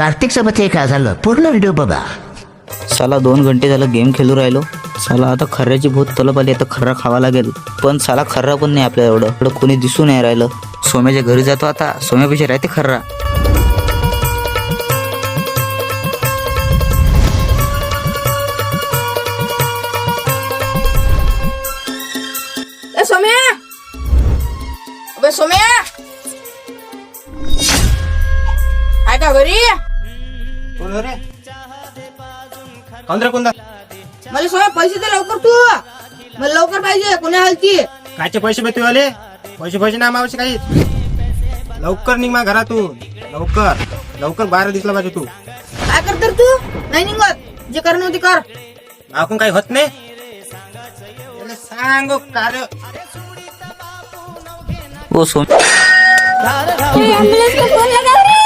कार्तिक सोबत हे काय झालं पूर्ण व्हिडिओ बघा. साला 2 घंटे झालं गेम खेळू राहिलो. साला आता खर्राची बहुत तलब आली. आता खर्रा खावा लागेल. पण साला खर्रा पण नाही आपल्या एवढं कोणी दिसून नाही राहिलं. सोम्याच्या घरी जातो आता. सोम्यापेक्षा राहते खर्रा. सोम्या, अबे सोम्या, आहे का घरी? कोण रे? कोण रे कोणता? मला सोम्या पैसे दे लवकर तू. मला लवकर पाहिजे. कोणी हलती? कायचे पैसे भेटू आले? पैसे ना मावशी काही. लवकर निघ मा घरातून. लवकर लवकर बाहेर दिसला पाहिजे तू. काय करत रे तू? नाही निघत. जे करणं होती कर. आपण काही होत नाही. याला सांगू कार्य. ओ सोम एम्बुलेंस को फोन लगाओ रे.